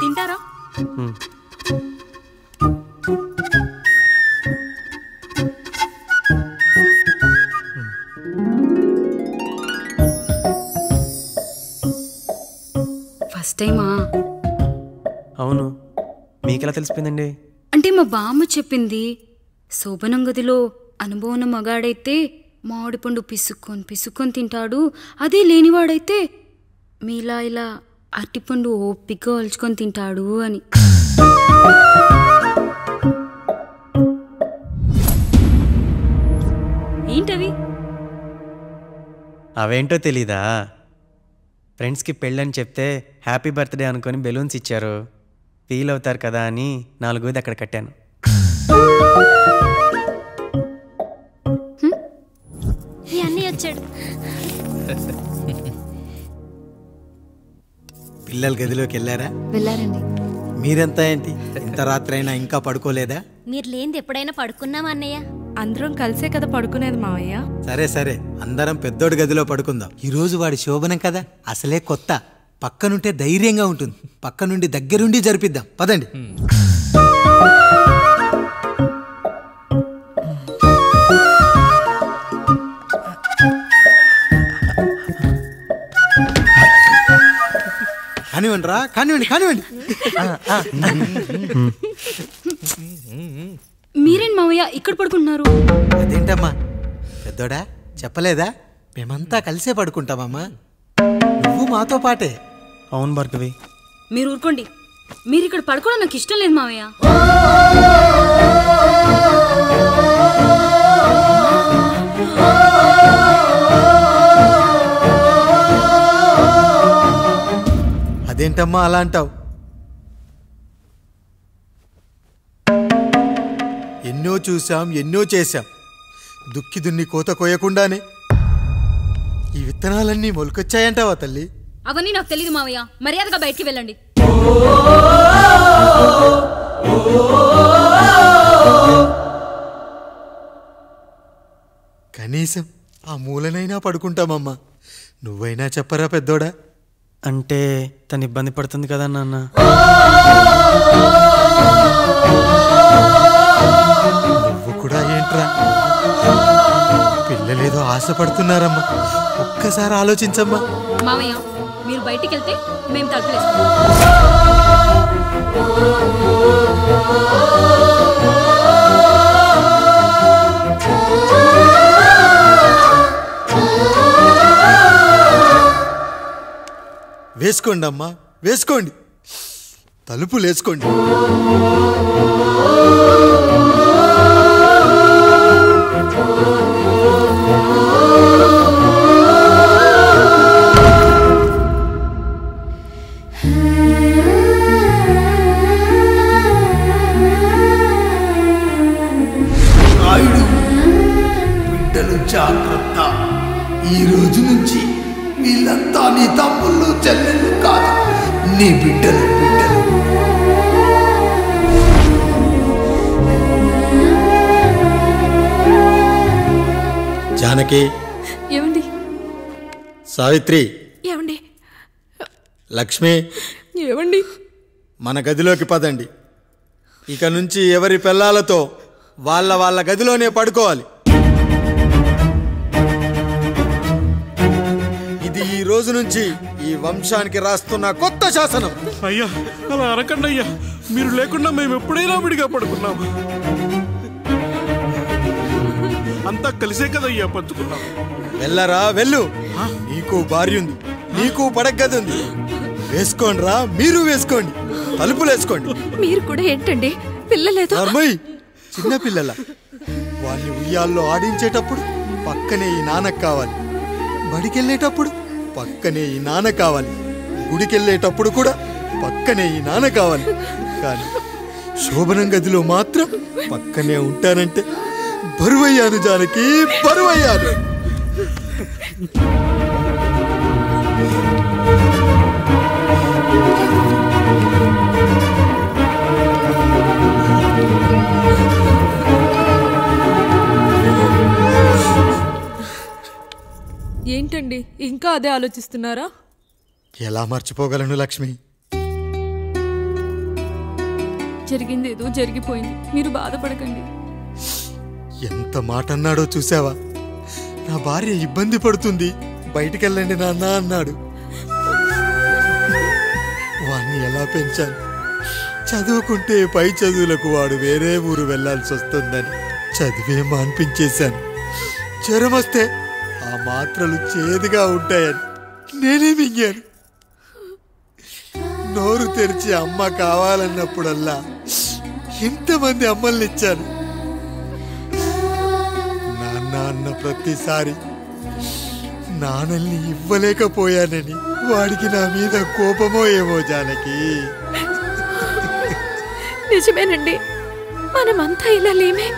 తింటారా? ఫస్ట్ టైమా? అవును. మీకెలా తెలిసిపోయిందండి? అంటే మా బామ్మ చెప్పింది. శోభనం గదిలో అనుభవం మగాడైతే మామిడిపండు పిసుక్కొని తింటాడు, అదే లేనివాడైతే మీలా ఇలా అరటిపండు ఓపిగ్గా ఒలుచుకొని తింటాడు అని. ఏంటవి? అవేంటో తెలీదా? ఫ్రెండ్స్కి పెళ్ళని చెప్తే హ్యాపీ బర్త్డే అనుకొని బెలూన్స్ ఇచ్చారు. ఫీల్ అవుతారు కదా అని 4 అక్కడ కట్టాను. వచ్చాడు. పిల్లల గదిలోకి వెళ్ళారా? వెళ్ళారండి. మీరెంత ఏంటి ఇంత రాత్రి అయినా ఇంకా పడుకోలేదా? మీరు లేనిది ఎప్పుడైనా పడుకున్నామా అన్నయ్య? అందరం కలిసే కదా పడుకునేది మావయ్య. సరే సరే, అందరం పెద్దోడి గదిలో పడుకుందాం. ఈరోజు వాడి శోభనం కదా, అసలే కొత్త. పక్కనుంటే ధైర్యంగా ఉంటుంది. పక్క నుండి దగ్గరుండి జరిపిద్దాం. పదండి. కానివ్వండి రా, కానివ్వండి కానివ్వండి. మీరేం మావయ్య ఇక్కడ పడుకుంటున్నారు? అదేంటమ్మా పెద్దోడా, చెప్పలేదా? మేమంతా కలిసే పడుకుంటామమ్మా. నువ్వు మాతో పాటే. అవును భార్గవి. మీరు ఊరుకోండి. మీరు ఇక్కడ పడుకోవడం నాకు ఇష్టం లేదు మావయ్య. అదేంటమ్మా అలా అంటావు? ఎన్నో చూసాం, ఎన్నో చేశాం. దుక్కి దున్ని కోత కోయకుండానే ఈ విత్తనాలన్నీ మొలకొచ్చాయంటావా తల్లి? అవన్నీ నాకు తెలియదు మావయ్య. మర్యాదగా బయటికి వెళ్ళండి. కనీసం ఆ మూలనైనా పడుకుంటామమ్మా. నువ్వైనా చెప్పరా పెద్దోడా? అంటే తను ఇబ్బంది పడుతుంది కదా నాన్న. నువ్వు కూడా ఏంట్రా, పిల్లలేదో ఆశపడుతున్నారమ్మా. ఒక్కసారి ఆలోచించమ్మా. మావయ్య మీరు బయటికి వెళ్తే మేము తలుపులేస్తాం. వేసుకోండి అమ్మా, వేసుకోండి. తలుపులు వేసుకోండి. బిడ్డలు జాగ్రత్త. ఈ రోజు నుంచి వీళ్ళంతా నీ తమ్ముళ్ళు చెల్లెళ్ళు కాదు, నీ బిడ్డలు. జానకి, ఏమండి? సావిత్రి, ఏమండి? లక్ష్మి, ఏమండి? మన గదిలోకి పదండి. ఇక నుంచి ఎవరి పిల్లలతో వాళ్ళ గదిలోనే పడుకోవాలి. ఇది ఈ రోజు నుంచి ఈ వంశానికి రాస్తున్న కొత్త శాసనం. అయ్యా అలా అరకండి అయ్యా. మీరు లేకుండా మేము ఎప్పుడైనా విడిగా పడుకున్నాము. అంతా కలిసే కదయ్యా పంచుకున్నాం. వెళ్ళరా వెళ్ళు. నీకు భార్య ఉంది, నీకు పడగది ఉంది. వేసుకోండి రా, మీరు వేసుకోండి. తలుపులు వేసుకోండి. మీరు కూడా ఏంటండి పిల్లలేదు? చిన్న పిల్లల వాళ్ళని ఉయ్యాల్లో ఆడించేటప్పుడు పక్కనే ఈ నాన్న కావాలి. బడికెళ్ళేటప్పుడు పక్కనే ఈ నాన్న కావాలి. గుడికెళ్ళేటప్పుడు కూడా పక్కనే ఈ నాన్న కావాలి. కానీ శోభనం గదిలో మాత్రం పక్కనే ఉంటానంటే బరువయ్యాను జానకి, బరువయ్యాను. ఏంటండి ఇంకా అదే ఆలోచిస్తున్నారా? ఎలా మర్చిపోగలను లక్ష్మి? జరిగిందేదో జరిగిపోయింది, మీరు బాధపడకండి. ఎంత మాట అన్నాడో చూసావా? నా భార్య ఇబ్బంది పడుతుంది, బయటికెళ్ళండి నాన్న అన్నాడు. వాణ్ణి ఎలా పెంచాను? చదువుకుంటే పై చదువులకు వాడు వేరే ఊరు వెళ్లాల్సి వస్తుందని చదివే మాన్పించేశాను. జ్వరం వస్తే ఆ మాత్రలు చేదుగా ఉంటాయని నేనే మింగాను. నోరు తెరిచి అమ్మ కావాలన్నప్పుడల్లా ఎంతమంది అమ్మల్ని ఇచ్చాను. నాన్న అన్న ప్రతిసారి నాన్నల్ని ఇవ్వలేకపోయానని వాడికి నా మీద కోపమో ఏమో జానకి. నిజమేనండి, మనమంతా ఇలా లేమే.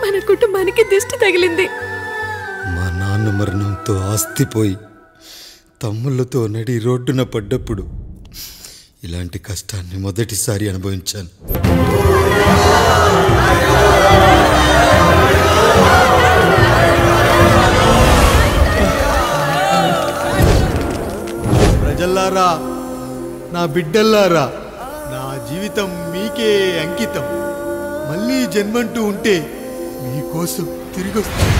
మన కుటుంబానికి దిష్టి తగిలింది. మా నాన్న మరణంతో ఆస్తిపోయి తమ్ముళ్ళతో నడి రోడ్డున పడ్డప్పుడు ఇలాంటి కష్టాన్ని మొదటిసారి అనుభవించాను. ప్రజల్లారా, నా బిడ్డల్లారా, నా జీవితం మీకే అంకితం. మళ్ళీ జన్మంటూ ఉంటే మీకోసం తిరిగి వస్తాను.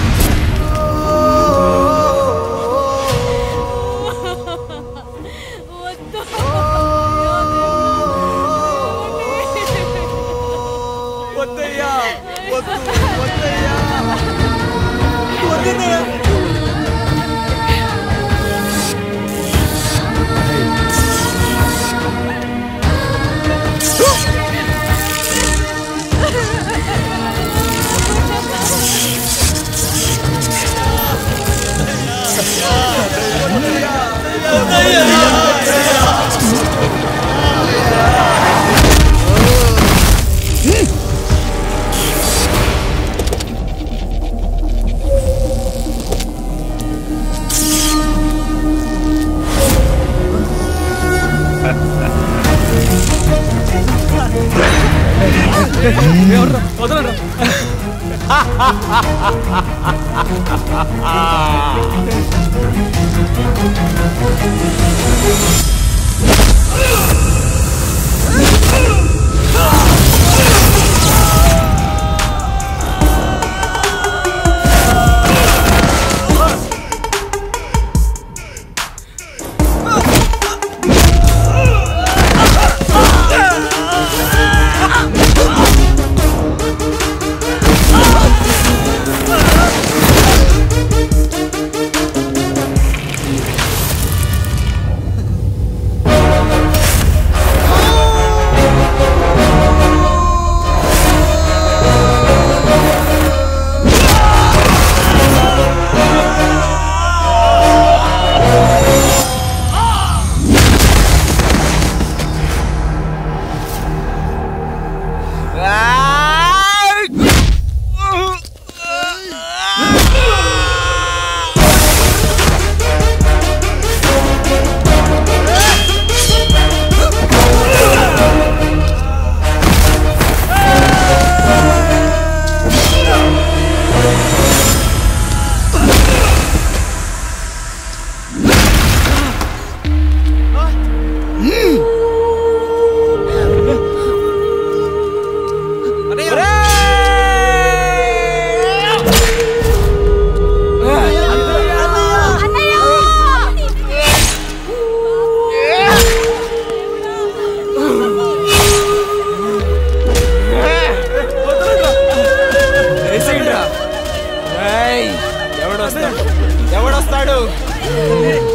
ఎవడొస్తాడు?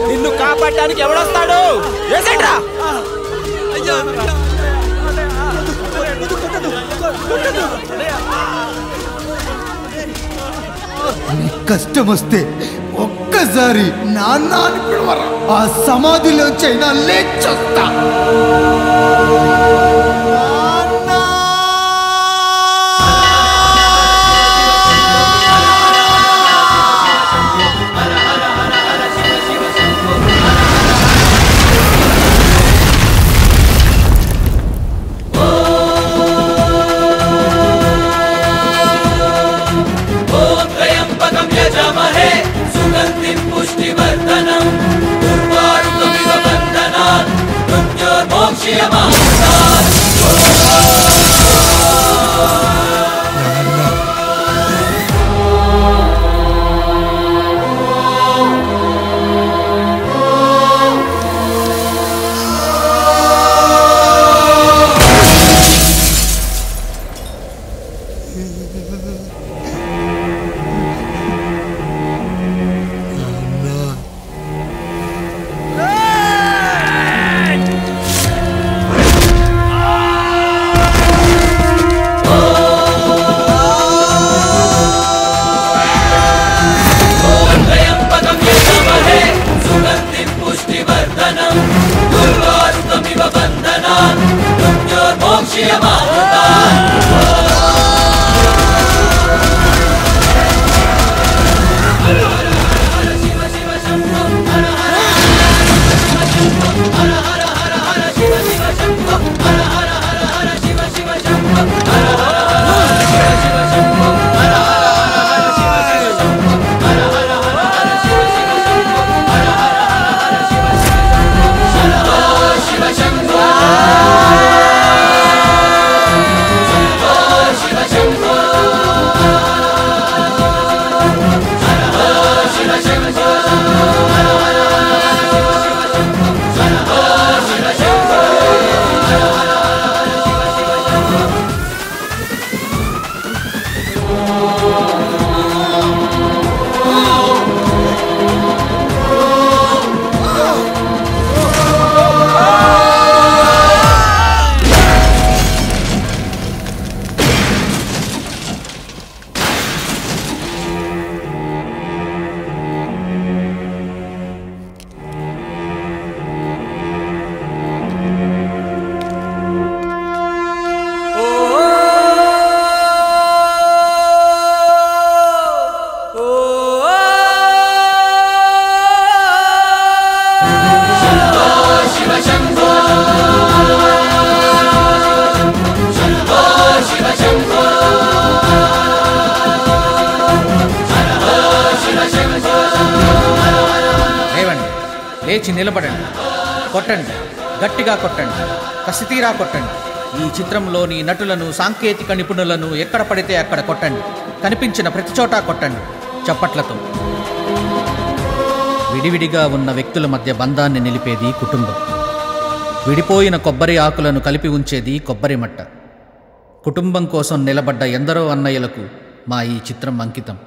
నిన్ను కాపాడటానికి ఎవడొస్తాడు? కష్టం వస్తే ఒక్కసారి నాన్న అని పిలవరా, ఆ సమాధిలోంచైనా లేచొస్తా. यजामहे सुगन्धिं లేచి నిలబడండి, కొట్టండి, గట్టిగా కొట్టండి, కసితీరా కొట్టండి. ఈ చిత్రంలోని నటులను, సాంకేతిక నిపుణులను ఎక్కడ పడితే అక్కడ కొట్టండి. కనిపించిన ప్రతి చోట కొట్టండి చప్పట్లతో. విడివిడిగా ఉన్న వ్యక్తుల మధ్య బంధాన్ని నిలిపేది కుటుంబం. విడిపోయిన కొబ్బరి ఆకులను కలిపి ఉంచేది కొబ్బరి మట్ట. కుటుంబం కోసం నిలబడ్డ ఎందరో అన్నయ్యలకు మా ఈ చిత్రం అంకితం.